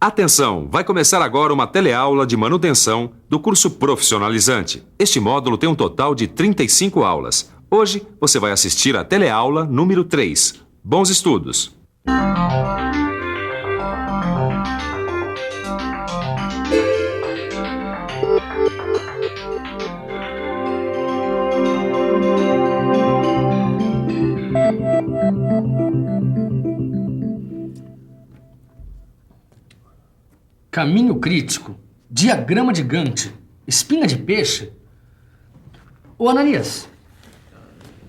Atenção! Vai começar agora uma teleaula de manutenção do curso profissionalizante. Este módulo tem um total de 35 aulas. Hoje você vai assistir a teleaula número 3. Bons estudos! Caminho crítico, diagrama de Gantt, espinha de peixe. Ô, Ananias,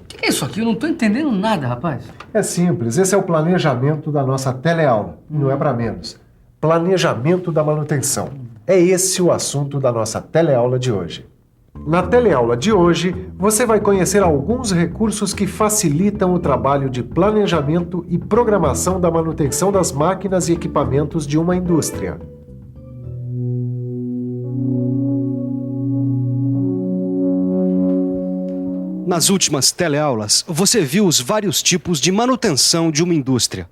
o que é isso aqui? Eu não tô entendendo nada, rapaz. É simples, esse é o planejamento da nossa teleaula, não é para menos. Planejamento da manutenção. É esse o assunto da nossa teleaula de hoje. Na teleaula de hoje, você vai conhecer alguns recursos que facilitam o trabalho de planejamento e programação da manutenção das máquinas e equipamentos de uma indústria. Nas últimas teleaulas, você viu os vários tipos de manutenção de uma indústria.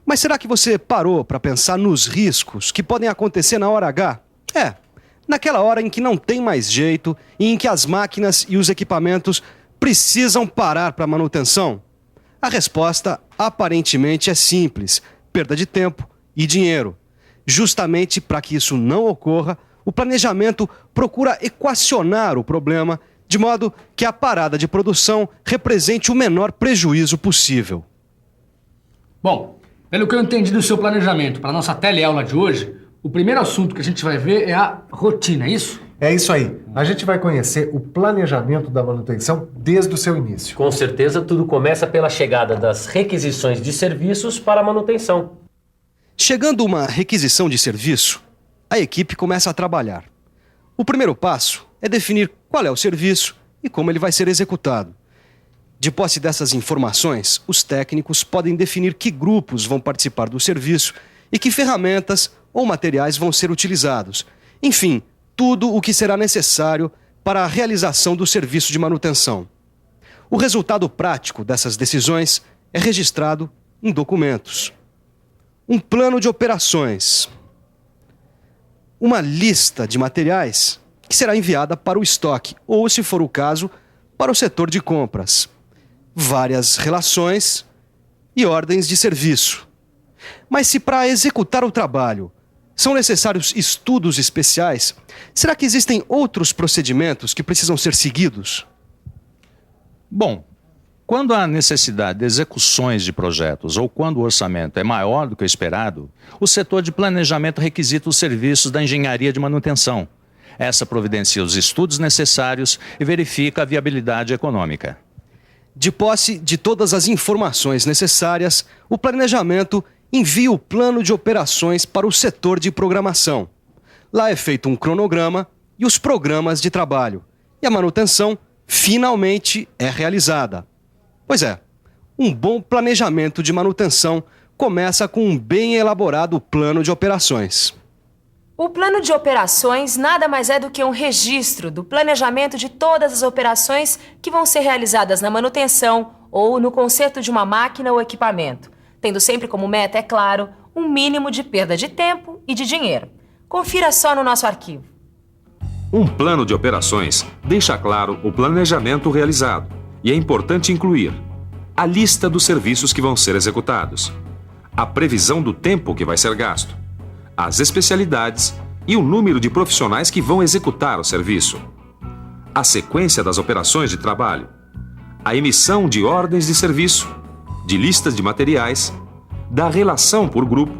Mas será que você parou para pensar nos riscos que podem acontecer na hora H? Naquela hora em que não tem mais jeito e em que as máquinas e os equipamentos precisam parar para manutenção? A resposta, aparentemente, é simples: perda de tempo e dinheiro. Justamente para que isso não ocorra, o planejamento procura equacionar o problema de modo que a parada de produção represente o menor prejuízo possível. Bom, pelo que eu entendi do seu planejamento para nossa teleaula de hoje, o primeiro assunto que a gente vai ver é a rotina, é isso? É isso aí. A gente vai conhecer o planejamento da manutenção desde o seu início. Com certeza, tudo começa pela chegada das requisições de serviços para a manutenção. Chegando uma requisição de serviço, a equipe começa a trabalhar. O primeiro passo é definir qual é o serviço e como ele vai ser executado. De posse dessas informações, os técnicos podem definir que grupos vão participar do serviço e que ferramentas ou materiais vão ser utilizados. Enfim, tudo o que será necessário para a realização do serviço de manutenção. O resultado prático dessas decisões é registrado em documentos. Um plano de operações. Uma lista de materiais que será enviada para o estoque, ou, se for o caso, para o setor de compras. Várias relações e ordens de serviço. Mas se para executar o trabalho são necessários estudos especiais, será que existem outros procedimentos que precisam ser seguidos? Bom, quando há necessidade de execuções de projetos ou quando o orçamento é maior do que o esperado, o setor de planejamento requisita os serviços da engenharia de manutenção. Essa providencia os estudos necessários e verifica a viabilidade econômica. De posse de todas as informações necessárias, o planejamento envia o plano de operações para o setor de programação. Lá é feito um cronograma e os programas de trabalho. E a manutenção finalmente é realizada. Pois é, um bom planejamento de manutenção começa com um bem elaborado plano de operações. O plano de operações nada mais é do que um registro do planejamento de todas as operações que vão ser realizadas na manutenção ou no conserto de uma máquina ou equipamento, tendo sempre como meta, é claro, um mínimo de perda de tempo e de dinheiro. Confira só no nosso arquivo. Um plano de operações deixa claro o planejamento realizado e é importante incluir a lista dos serviços que vão ser executados, a previsão do tempo que vai ser gasto, as especialidades e o número de profissionais que vão executar o serviço, a sequência das operações de trabalho, a emissão de ordens de serviço, de listas de materiais, da relação por grupo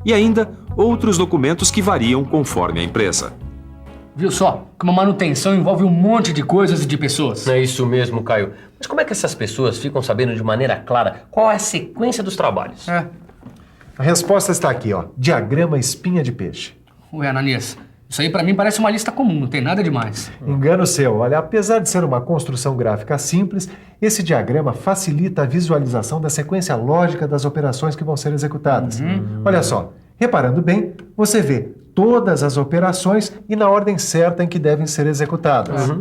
e ainda outros documentos que variam conforme a empresa. Viu só? Que uma manutenção envolve um monte de coisas e de pessoas. É isso mesmo, Caio. Mas como é que essas pessoas ficam sabendo de maneira clara qual é a sequência dos trabalhos? A resposta está aqui, ó. Diagrama espinha de peixe. Ué, Ananias, isso aí pra mim parece uma lista comum, não tem nada demais. Engano seu. Olha, apesar de ser uma construção gráfica simples, esse diagrama facilita a visualização da sequência lógica das operações que vão ser executadas. Olha só, reparando bem, você vê todas as operações e na ordem certa em que devem ser executadas.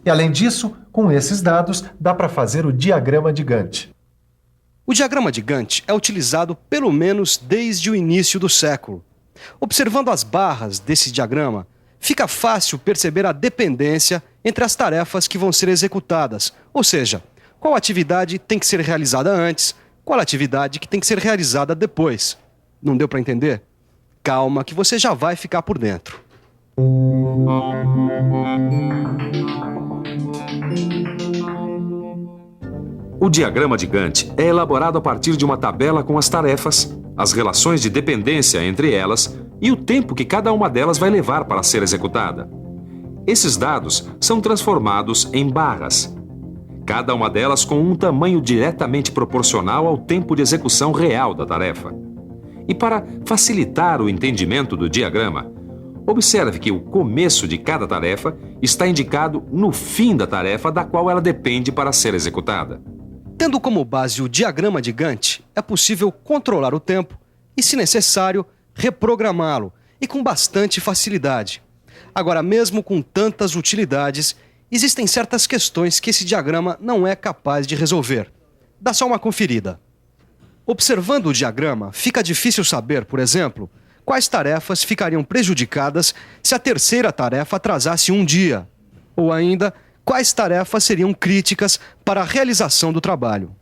E além disso, com esses dados, dá para fazer o diagrama de Gantt. O diagrama de Gantt é utilizado pelo menos desde o início do século. Observando as barras desse diagrama, fica fácil perceber a dependência entre as tarefas que vão ser executadas, ou seja, qual atividade tem que ser realizada antes, qual atividade que tem que ser realizada depois. Não deu para entender? Calma que você já vai ficar por dentro. O diagrama de Gantt é elaborado a partir de uma tabela com as tarefas, as relações de dependência entre elas e o tempo que cada uma delas vai levar para ser executada. Esses dados são transformados em barras, cada uma delas com um tamanho diretamente proporcional ao tempo de execução real da tarefa. E para facilitar o entendimento do diagrama, observe que o começo de cada tarefa está indicado no fim da tarefa da qual ela depende para ser executada. Tendo como base o diagrama de Gantt, é possível controlar o tempo e, se necessário, reprogramá-lo, e com bastante facilidade. Agora, mesmo com tantas utilidades, existem certas questões que esse diagrama não é capaz de resolver. Dá só uma conferida. Observando o diagrama, fica difícil saber, por exemplo, quais tarefas ficariam prejudicadas se a terceira tarefa atrasasse um dia, ou ainda, quais tarefas seriam críticas para a realização do trabalho.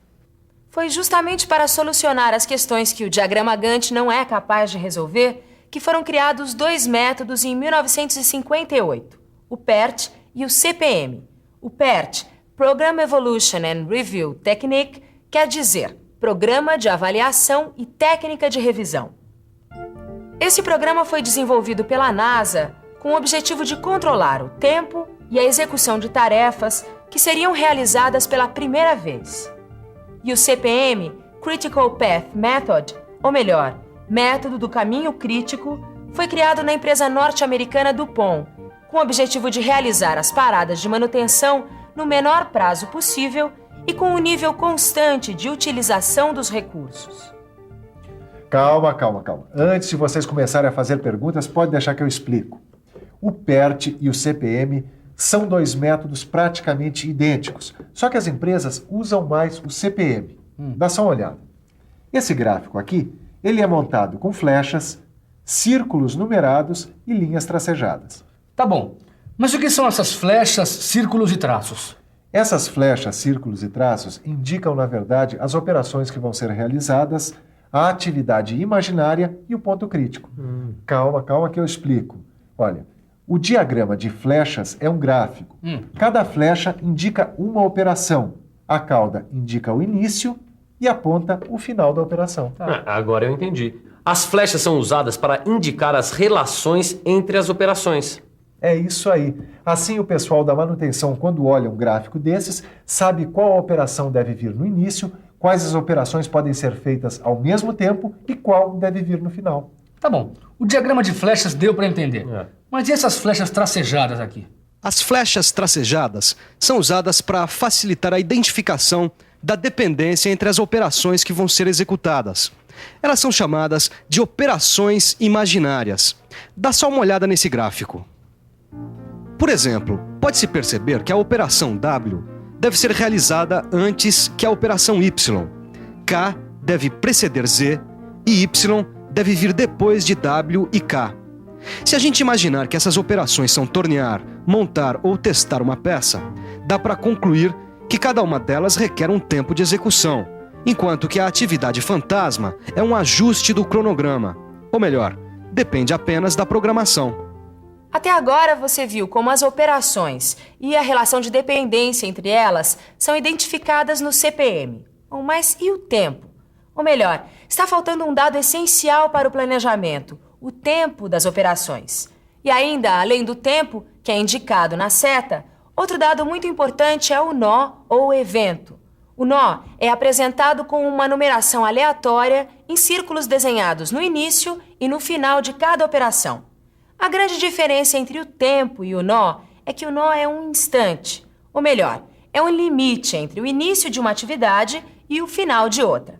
Foi justamente para solucionar as questões que o diagrama Gantt não é capaz de resolver que foram criados dois métodos em 1958, o PERT e o CPM. O PERT, Program Evolution and Review Technique, quer dizer Programa de Avaliação e Técnica de Revisão. Esse programa foi desenvolvido pela NASA com o objetivo de controlar o tempo e a execução de tarefas que seriam realizadas pela primeira vez. E o CPM, Critical Path Method, ou melhor, Método do Caminho Crítico, foi criado na empresa norte-americana DuPont, com o objetivo de realizar as paradas de manutenção no menor prazo possível e com um nível constante de utilização dos recursos. Calma. Antes de vocês começarem a fazer perguntas, pode deixar que eu explico. O PERT e o CPM são dois métodos praticamente idênticos, só que as empresas usam mais o CPM. Dá só uma olhada. Esse gráfico aqui, ele é montado com flechas, círculos numerados e linhas tracejadas. Tá bom. Mas o que são essas flechas, círculos e traços? Essas flechas, círculos e traços indicam, na verdade, as operações que vão ser realizadas, a atividade imaginária e o ponto crítico. Calma que eu explico. Olha, o diagrama de flechas é um gráfico. Cada flecha indica uma operação. A cauda indica o início e a ponta o final da operação. Agora eu entendi. As flechas são usadas para indicar as relações entre as operações. É isso aí. Assim, o pessoal da manutenção, quando olha um gráfico desses, sabe qual operação deve vir no início, quais as operações podem ser feitas ao mesmo tempo e qual deve vir no final. Tá bom. O diagrama de flechas deu para entender. Mas e essas flechas tracejadas aqui? As flechas tracejadas são usadas para facilitar a identificação da dependência entre as operações que vão ser executadas. Elas são chamadas de operações imaginárias. Dá só uma olhada nesse gráfico. Por exemplo, pode-se perceber que a operação W deve ser realizada antes que a operação Y. K deve preceder Z e Y deve vir depois de W e K. Se a gente imaginar que essas operações são tornear, montar ou testar uma peça, dá para concluir que cada uma delas requer um tempo de execução, enquanto que a atividade fantasma é um ajuste do cronograma. Ou melhor, depende apenas da programação. Até agora você viu como as operações e a relação de dependência entre elas são identificadas no CPM. Mas e o tempo? Ou melhor, está faltando um dado essencial para o planejamento, o tempo das operações. E ainda, além do tempo, que é indicado na seta, outro dado muito importante é o nó ou evento. O nó é apresentado com uma numeração aleatória em círculos desenhados no início e no final de cada operação. A grande diferença entre o tempo e o nó é que o nó é um instante, ou melhor, é um limite entre o início de uma atividade e o final de outra.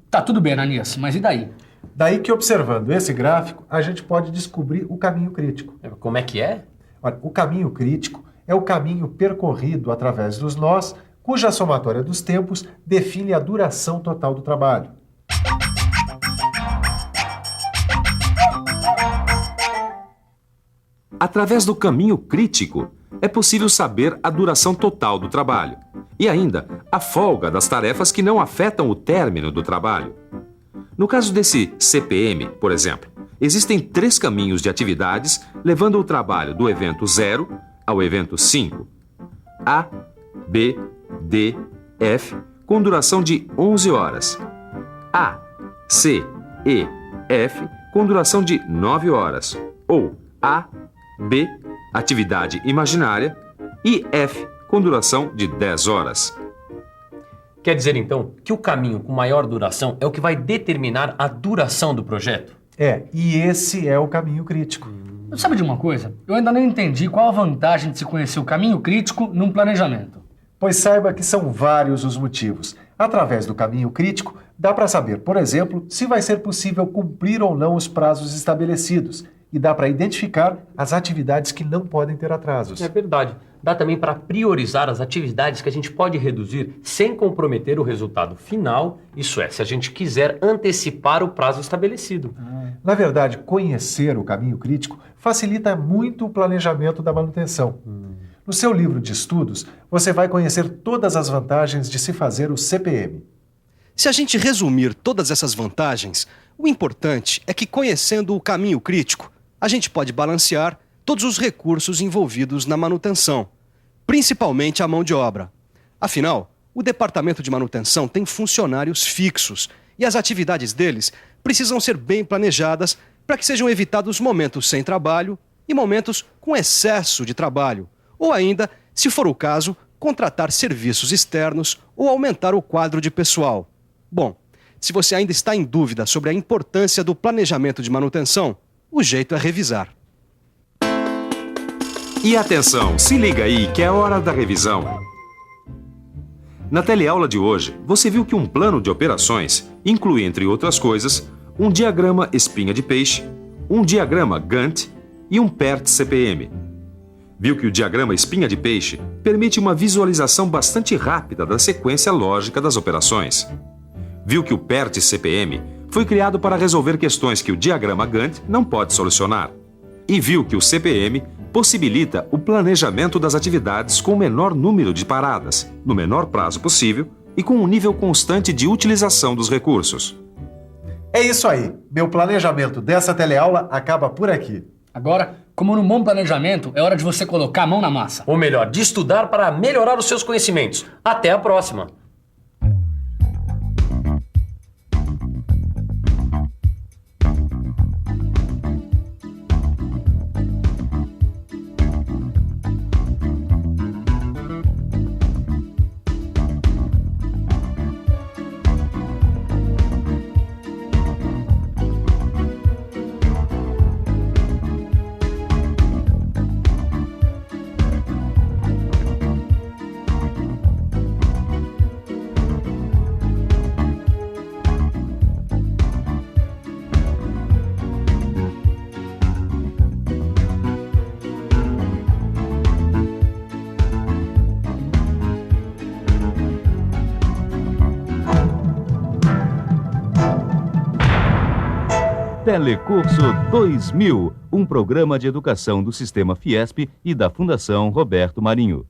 Tá tudo bem, Ananias, mas e daí? Daí que, observando esse gráfico, a gente pode descobrir o caminho crítico. Como é que é? Olha, o caminho crítico é o caminho percorrido através dos nós, cuja somatória dos tempos define a duração total do trabalho. Através do caminho crítico, é possível saber a duração total do trabalho e ainda a folga das tarefas que não afetam o término do trabalho. No caso desse CPM, por exemplo, existem 3 caminhos de atividades levando o trabalho do evento 0 ao evento 5. A, B, D, F, com duração de 11 horas. A, C, E, F, com duração de 9 horas. Ou A, B, atividade imaginária, e F, com duração de 10 horas. Quer dizer, então, que o caminho com maior duração é o que vai determinar a duração do projeto? E esse é o caminho crítico. Sabe de uma coisa? Eu ainda não entendi qual a vantagem de se conhecer o caminho crítico num planejamento. Pois saiba que são vários os motivos. Através do caminho crítico, dá para saber, por exemplo, se vai ser possível cumprir ou não os prazos estabelecidos. E dá para identificar as atividades que não podem ter atrasos. É verdade. Dá também para priorizar as atividades que a gente pode reduzir sem comprometer o resultado final, isso é, se a gente quiser antecipar o prazo estabelecido. Na verdade, conhecer o caminho crítico facilita muito o planejamento da manutenção. No seu livro de estudos, você vai conhecer todas as vantagens de se fazer o CPM. Se a gente resumir todas essas vantagens, o importante é que, conhecendo o caminho crítico, a gente pode balancear todos os recursos envolvidos na manutenção, principalmente a mão de obra. Afinal, o departamento de manutenção tem funcionários fixos e as atividades deles precisam ser bem planejadas para que sejam evitados momentos sem trabalho e momentos com excesso de trabalho, ou ainda, se for o caso, contratar serviços externos ou aumentar o quadro de pessoal. Bom, se você ainda está em dúvida sobre a importância do planejamento de manutenção, o jeito é revisar. E atenção, se liga aí que é hora da revisão. Na teleaula de hoje, você viu que um plano de operações inclui, entre outras coisas, um diagrama espinha de peixe, um diagrama Gantt e um PERT-CPM. Viu que o diagrama espinha de peixe permite uma visualização bastante rápida da sequência lógica das operações. Viu que o PERT-CPM foi criado para resolver questões que o diagrama Gantt não pode solucionar. E viu que o CPM possibilita o planejamento das atividades com o menor número de paradas, no menor prazo possível e com um nível constante de utilização dos recursos. É isso aí. Meu planejamento dessa teleaula acaba por aqui. Agora, como num bom planejamento, é hora de você colocar a mão na massa. Ou melhor, de estudar para melhorar os seus conhecimentos. Até a próxima! Telecurso 2000, um programa de educação do Sistema Fiesp e da Fundação Roberto Marinho.